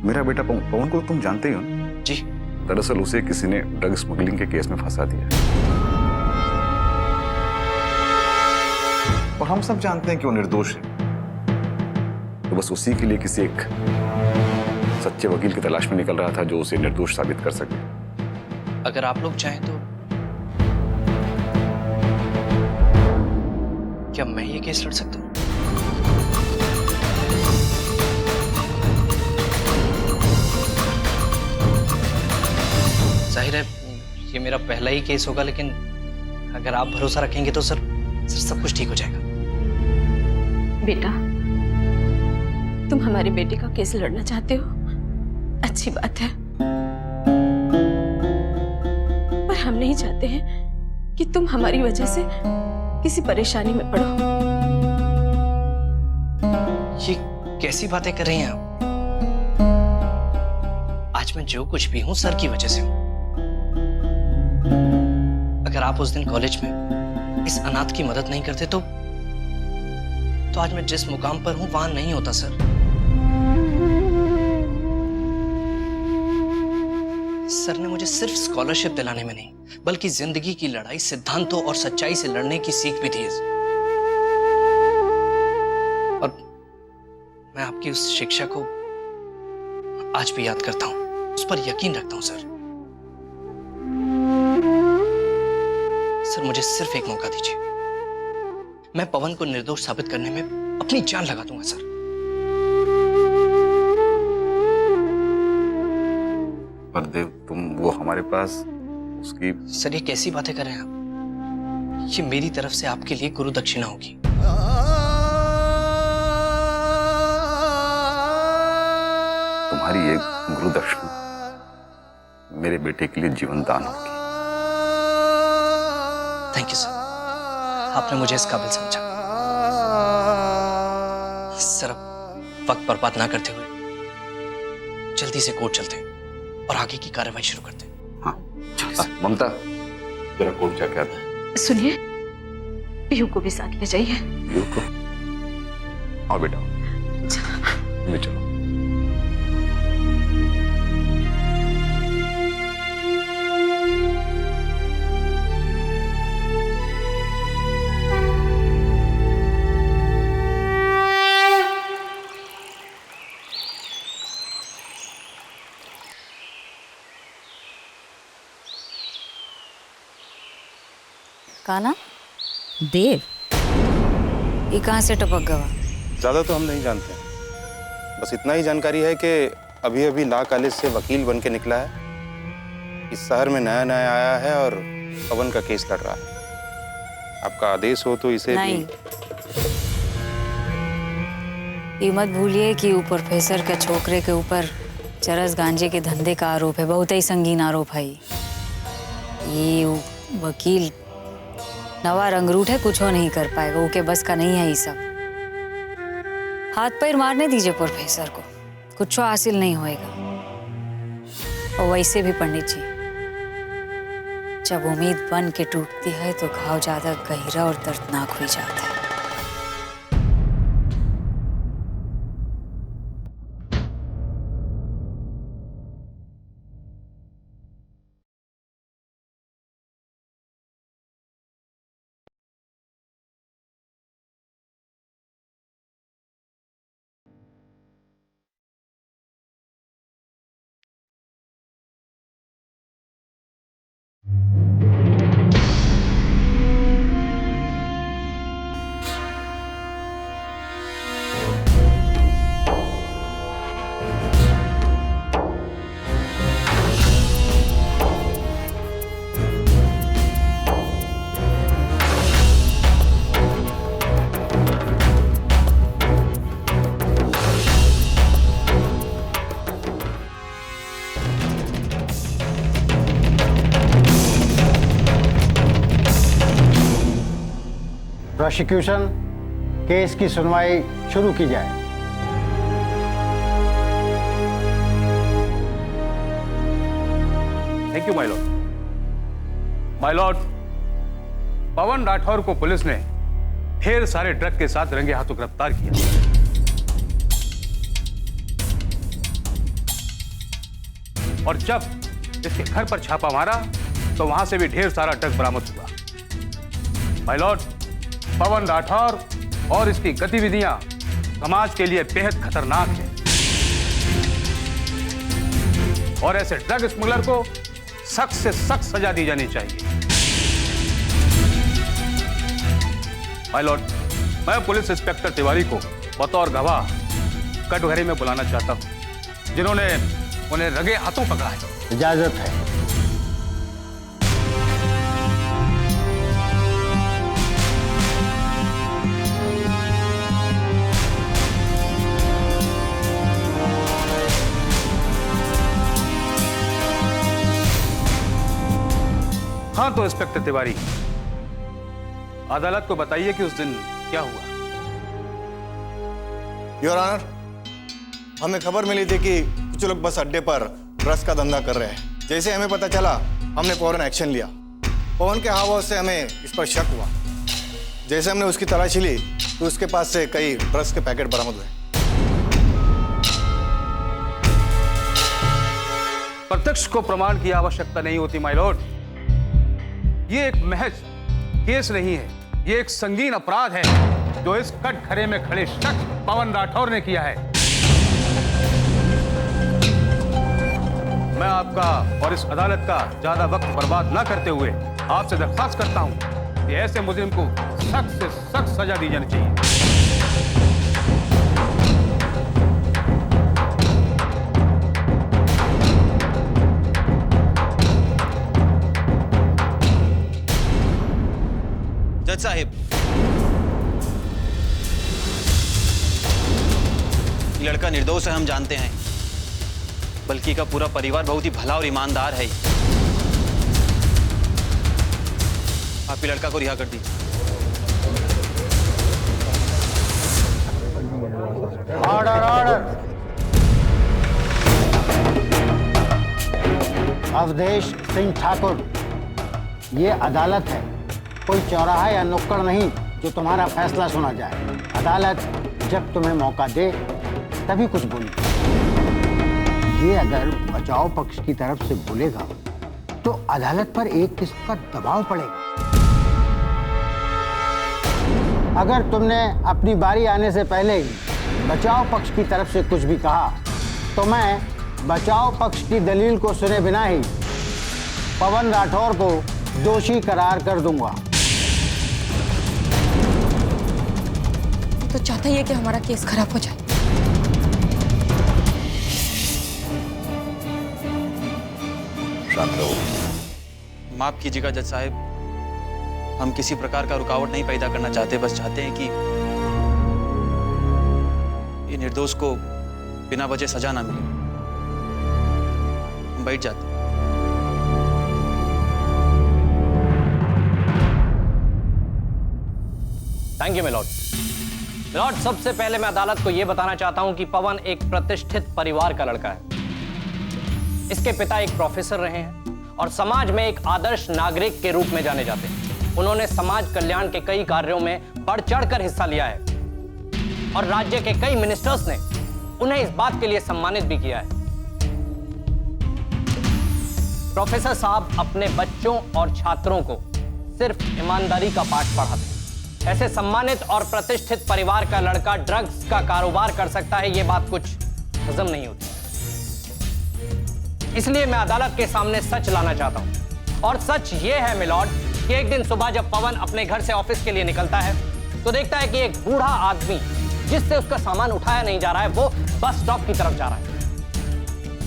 मेरा बेटा पवन को तुम जानते ही हो ना? जी। दरअसल उसे किसी ने ड्रग स्मगलिंग के केस में फंसा दिया और हम सब जानते हैं कि वो निर्दोष है। तो बस उसी के लिए किसी एक सच्चे वकील की तलाश में निकल रहा था जो उसे निर्दोष साबित कर सके। अगर आप लोग चाहें तो क्या मैं ये केस लड़ सकता हूँ? जाहिर है ये मेरा पहला ही केस होगा, लेकिन अगर आप भरोसा रखेंगे तो सर सब कुछ ठीक हो जाएगा। बेटा, तुम हमारे बेटे का केस लड़ना चाहते हो, अच्छी बात है, पर हम नहीं चाहते हैं कि तुम हमारी वजह से किसी परेशानी में पड़ो। ये कैसी बातें कर रही हैं आप? आज मैं जो कुछ भी हूं सर की वजह से हूं। अगर आप उस दिन कॉलेज में इस अनाथ की मदद नहीं करते तो आज मैं जिस मुकाम पर हूं वहां नहीं होता सर। सर ने मुझे सिर्फ स्कॉलरशिप दिलाने में नहीं बल्कि जिंदगी की लड़ाई सिद्धांतों और सच्चाई से लड़ने की सीख भी दी है। और मैं आपकी उस शिक्षा को आज भी याद करता हूं, उस पर यकीन रखता हूं सर। सर मुझे सिर्फ एक मौका दीजिए, मैं पवन को निर्दोष साबित करने में अपनी जान लगा दूंगा सर। पर देव, तुम वो हमारे पास उसकी... सर ये कैसी बातें कर रहे हैं आप? ये मेरी तरफ से आपके लिए गुरु दक्षिणा होगी। तुम्हारी ये गुरु दक्षिणा मेरे बेटे के लिए जीवन दान होगी। थैंक यू सर, आपने मुझे इस काबिल समझा। सर अब वक्त बर्बाद ना करते हुए जल्दी से कोर्ट चलते हैं और आगे की कार्रवाई शुरू करते हैं। हाँ चलिए। ममता जरा कोर्ट जाके आता है। सुनिए, पीहू को भी साथ ले जाइए। पीहू को? हाँ बेटा, ले चलो। कान्हा, देव, ये कहाँ से टपक गवा? ज़्यादा तो हम नहीं जानते, बस इतना ही जानकारी है कि अभी अभी लॉ कॉलेज से वकील बन के निकला है, इस शहर में नया नया आया है और पवन का केस लड़ रहा है। आपका आदेश हो तो इसे नहीं। ये मत भूलिए कि ऊपर प्रोफेसर के छोकरे के ऊपर चरस गांजे के धंधे का आरोप है, बहुत ही संगीन आरोप है। ये वकील नवा रंगरूट है, कुछ हो नहीं कर पाएगा, ओके बस का नहीं है ये सब। हाथ पैर मारने दीजिए प्रोफेसर को, कुछ हासिल नहीं होएगा। और वैसे भी पंडित जी, जब उम्मीद बन के टूटती है तो घाव ज्यादा गहरा और दर्दनाक हो जाता है। प्रोसिक्यूशन, केस की सुनवाई शुरू की जाए। Thank you my lord. My lord, Pawan Rathore को पुलिस ने ढेर सारे ड्रग के साथ रंगे हाथों गिरफ्तार किया। और जब इसके घर पर छापा मारा तो वहां से भी ढेर सारा ड्रग बरामद हुआ। माय लॉर्ड, पवन राठौर और इसकी गतिविधियां समाज के लिए बेहद खतरनाक है और ऐसे ड्रग स्मगलर को सख्त से सख्त सजा दी जानी चाहिए। माय लॉर्ड, मैं पुलिस इंस्पेक्टर तिवारी को बतौर गवाह कटघरे में बुलाना चाहता हूं, जिन्होंने उन्हें रगे हाथों पकड़ा है। इजाजत है। हाँ तो इंस्पेक्टर तिवारी, अदालत को बताइए कि उस दिन क्या हुआ। योर ऑनर, हमें खबर मिली थी कि कुछ लोग बस अड्डे पर ड्रग्स का धंधा कर रहे हैं। जैसे हमें पता चला, हमने फौरन एक्शन लिया। पवन के हाव भाव से हमें इस पर शक हुआ। जैसे हमने उसकी तलाशी ली तो उसके पास से कई ड्रग्स के पैकेट बरामद हुए। प्रत्यक्ष को प्रमाण की आवश्यकता नहीं होती माय लॉर्ड। ये एक महज केस नहीं है, ये एक संगीन अपराध है जो इस कटघरे में खड़े शख्स पवन राठौर ने किया है। मैं आपका और इस अदालत का ज्यादा वक्त बर्बाद ना करते हुए आपसे दरख्वास्त करता हूं कि ऐसे मुजरिम को सख्त से सख्त सजा दी जानी चाहिए। जज साहिब, लड़का निर्दोष है, हम जानते हैं। बल्कि का पूरा परिवार बहुत ही भला और ईमानदार है। आप ही लड़का को रिहा कर दीजिए। Order order. अवधेश सिंह ठाकुर, ये अदालत है, कोई चौराहा या नुक्कड़ नहीं जो तुम्हारा फैसला सुना जाए। अदालत जब तुम्हें मौका दे तभी कुछ बोली। ये अगर बचाव पक्ष की तरफ से बोलेगा तो अदालत पर एक किस्म का दबाव पड़ेगा। अगर तुमने अपनी बारी आने से पहले ही बचाव पक्ष की तरफ से कुछ भी कहा तो मैं बचाव पक्ष की दलील को सुने बिना ही पवन राठौर को दोषी करार कर दूंगा। तो चाहता ही है कि हमारा केस खराब हो जाए। माफ कीजिएगा जज साहब, हम किसी प्रकार का रुकावट नहीं पैदा करना चाहते। बस चाहते हैं कि ये निर्दोष को बिना वजह सजा ना मिले। हम बैठ जाते हैं। Thank you milord. मिलॉर्ड, सबसे पहले मैं अदालत को यह बताना चाहता हूं कि पवन एक प्रतिष्ठित परिवार का लड़का है। इसके पिता एक प्रोफेसर रहे हैं और समाज में एक आदर्श नागरिक के रूप में जाने जाते हैं। उन्होंने समाज कल्याण के कई कार्यों में बढ़ चढ़कर हिस्सा लिया है और राज्य के कई मिनिस्टर्स ने उन्हें इस बात के लिए सम्मानित भी किया है। प्रोफेसर साहब अपने बच्चों और छात्रों को सिर्फ ईमानदारी का पाठ पढ़ाते हैं। ऐसे सम्मानित और प्रतिष्ठित परिवार का लड़का ड्रग्स का कारोबार कर सकता है, यह बात कुछ हजम नहीं होती। इसलिए मैं अदालत के सामने सच लाना चाहता हूं और सच ये है मिलॉर्ड कि एक दिन सुबह जब पवन अपने घर से ऑफिस के लिए निकलता है तो देखता है कि एक बूढ़ा आदमी जिससे उसका सामान उठाया नहीं जा रहा है वो बस स्टॉप की तरफ जा रहा है।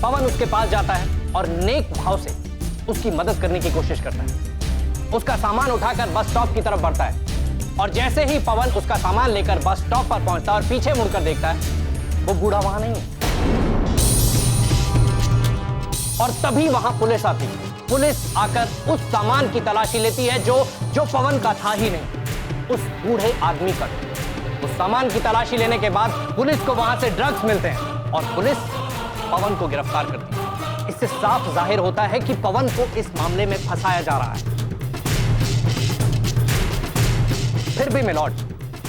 पवन उसके पास जाता है और नेक भाव से उसकी मदद करने की कोशिश करता है। उसका सामान उठाकर बस स्टॉप की तरफ बढ़ता है और जैसे ही पवन उसका सामान लेकर बस स्टॉप पर पहुंचता है और पीछे मुड़कर देखता है वो बूढ़ा वहां नहीं है। और तभी वहां पुलिस आती है। पुलिस आकर उस सामान की तलाशी लेती है जो पवन का था ही नहीं, उस बूढ़े आदमी का। उस सामान की तलाशी लेने के बाद पुलिस को वहां से ड्रग्स मिलते हैं और पुलिस पवन को गिरफ्तार करती है। इससे साफ जाहिर होता है कि पवन को इस मामले में फंसाया जा रहा है। फिर भी मिलॉर्ड,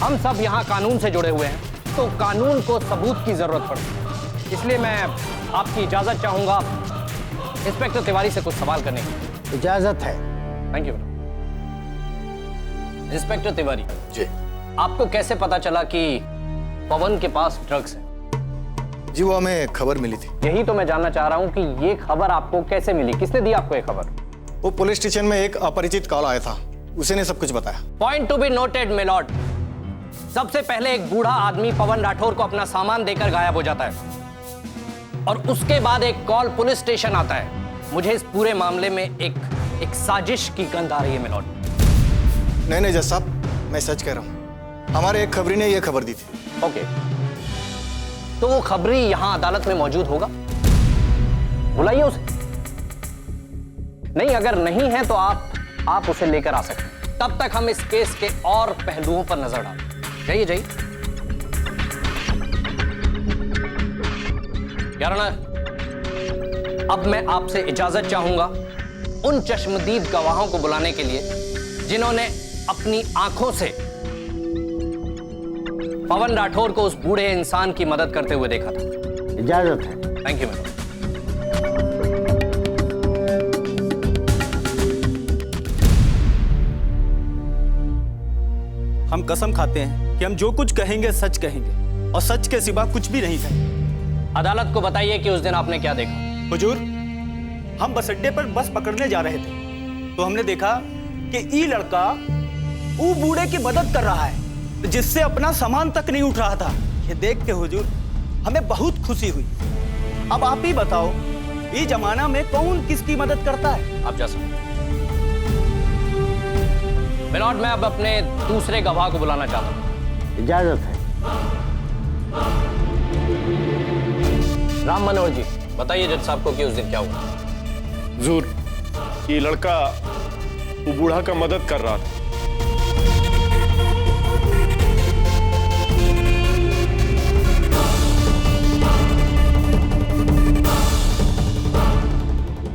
हम सब यहां कानून से जुड़े हुए हैं, तो कानून को सबूत की जरूरत पड़ती है। इसलिए मैं आपकी इजाजत चाहूंगा इंस्पेक्टर तिवारी से कुछ सवाल करने की। इजाजत है। Thank you. Inspector Tiwari ji आपको कैसे पता चला कि पवन के पास ड्रग्स है? जी, वो हमें खबर मिली थी। यही तो मैं जानना चाह रहा हूं कि ये खबर आपको कैसे मिली, किसने दी आपको ये खबर? वो पुलिस स्टेशन में एक अपरिचित कॉल आया था, उसी ने सब कुछ बताया। Point to be noted milord. सबसे पहले एक बूढ़ा आदमी पवन राठौर को अपना सामान देकर गायब हो जाता है और उसके बाद एक कॉल पुलिस स्टेशन आता है। मुझे इस पूरे मामले में एक साजिश की गंध आ रही है मिलॉर्ड। नहीं जज साहब, मैं सच कह रहा हूँ, हमारे एक खबरी ने यह खबर दी थी। ओके, तो वो खबरी यहां अदालत में मौजूद होगा? बुलाइए उसे। नहीं, अगर नहीं है तो आप उसे लेकर आ सकते हैं। तब तक हम इस केस के और पहलुओं पर नजर डालें। जाइए जाइए। याराना, अब मैं आपसे इजाजत चाहूंगा उन चश्मदीद गवाहों को बुलाने के लिए जिन्होंने अपनी आंखों से पवन राठौर को उस बूढ़े इंसान की मदद करते हुए देखा था। इजाजत है। Thank you madam. हम कसम खाते हैं कि हम जो कुछ कहेंगे सच कहेंगे और सच के सिवा कुछ भी नहीं कहेंगे। अदालत को बताइए कि उस दिन आपने क्या देखा। हुजूर, हम बस अड्डे पर बस पकड़ने जा रहे थे तो हमने देखा कि ये लड़का वो बूढ़े की मदद कर रहा है जिससे अपना सामान तक नहीं उठ रहा था। ये देख के हुजूर हमें बहुत खुशी हुई। अब आप ही बताओ, ये जमाना में कौन किसकी मदद करता है? आप जा सकते। मिलॉर्ड, मैं अब अपने दूसरे गवाह को बुलाना चाहता हूं। इजाजत है। राम मनोहर जी, बताइए जज साहब को कि उस दिन क्या हुआ। हुजूर, ये लड़का वो बूढ़ा का मदद कर रहा था।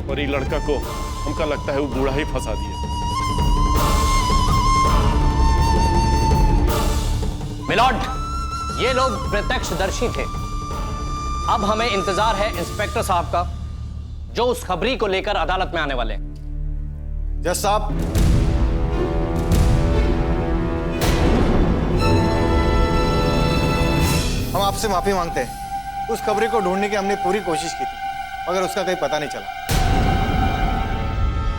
और ये लड़का को हमका लगता है वो बूढ़ा ही फंसा दिया। मिलॉर्ड, ये लोग प्रत्यक्षदर्शी थे। अब हमें इंतजार है इंस्पेक्टर साहब का, जो उस खबरी को लेकर अदालत में आने वाले हैं। जज साहब, हम आपसे माफी मांगते हैं। उस खबरी को ढूंढने की हमने पूरी कोशिश की थी, मगर उसका कहीं पता नहीं चला।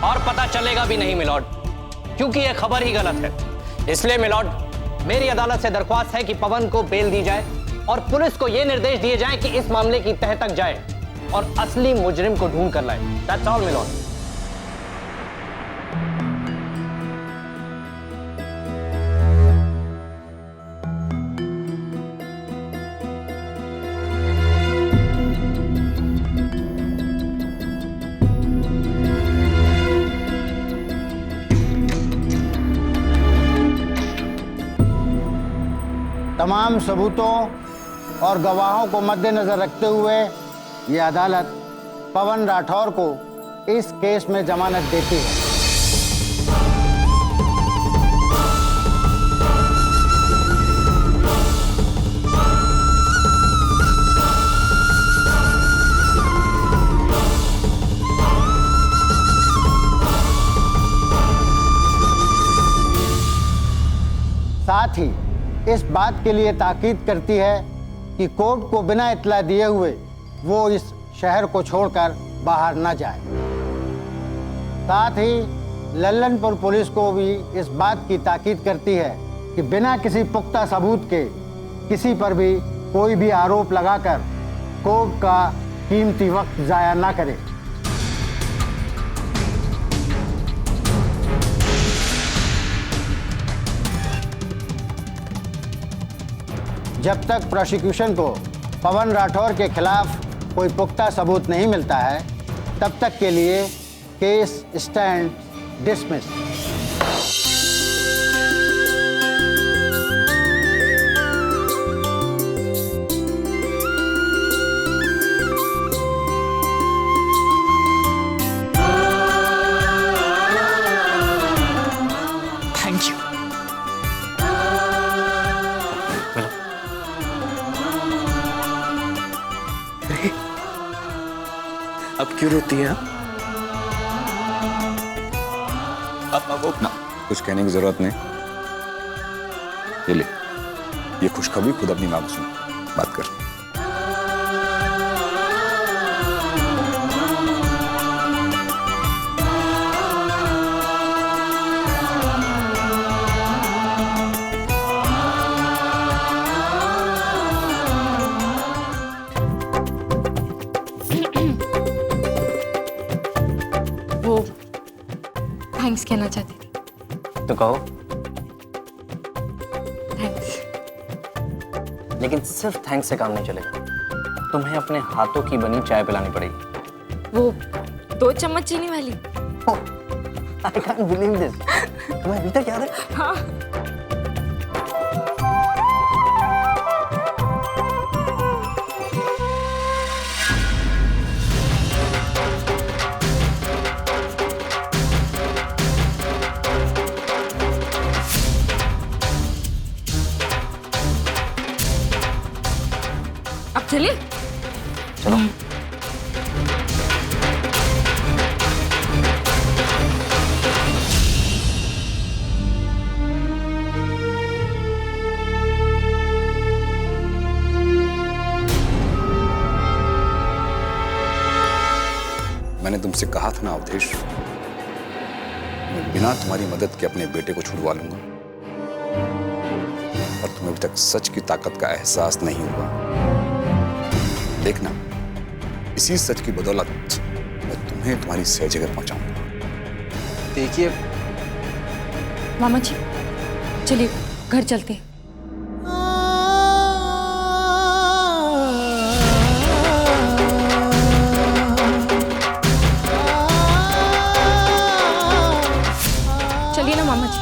और पता चलेगा भी नहीं मिलॉर्ड, क्योंकि यह खबर ही गलत है। इसलिए मिलॉर्ड, मेरी अदालत से दरख्वास्त है कि पवन को बेल दी जाए और पुलिस को यह निर्देश दिए जाएं कि इस मामले की तह तक जाए और असली मुजरिम को ढूंढ कर लाए। That's all milord. तमाम सबूतों और गवाहों को मद्देनजर रखते हुए ये अदालत पवन राठौर को इस केस में जमानत देती है। साथ ही इस बात के लिए ताकीद करती है कि कोर्ट को बिना इत्तला दिए हुए वो इस शहर को छोड़कर बाहर न जाए। साथ ही लल्लनपुर पुलिस को भी इस बात की ताकीद करती है कि बिना किसी पुख्ता सबूत के किसी पर भी कोई भी आरोप लगाकर कोर्ट का कीमती वक्त जाया ना करे। जब तक प्रोसिक्यूशन को पवन राठौर के खिलाफ कोई पुख्ता सबूत नहीं मिलता है, तब तक के लिए case stand dismiss. Thank you. अब क्यों रोती है? कुछ कहने की जरूरत नहीं। ये ले, ये खुशखबरी खुद अपनी मां को सुन, बात कर। वो थैंक्स कहना चाहती थी। तो कहो। थैंक्स। लेकिन सिर्फ थैंक्स से काम नहीं चलेगा, तुम्हें अपने हाथों की बनी चाय पिलानी पड़ेगी। वो 2 चम्मच चीनी वाली। I can't believe this. तुम्हें अभी तक याद है? हाँ। अब चलिए। चलो। मैंने तुमसे कहा था ना अवधेश, मैं बिना तुम्हारी मदद के अपने बेटे को छुड़वा लूंगा, और तुम्हें अभी तक सच की ताकत का एहसास नहीं हुआ। देखना, इसी सच की बदौलत मैं तुम्हें तुम्हारी सही जगह पहुंचाऊंगा। देखिए मामा जी, चलिए घर चलते हैं। चलिए ना मामा जी।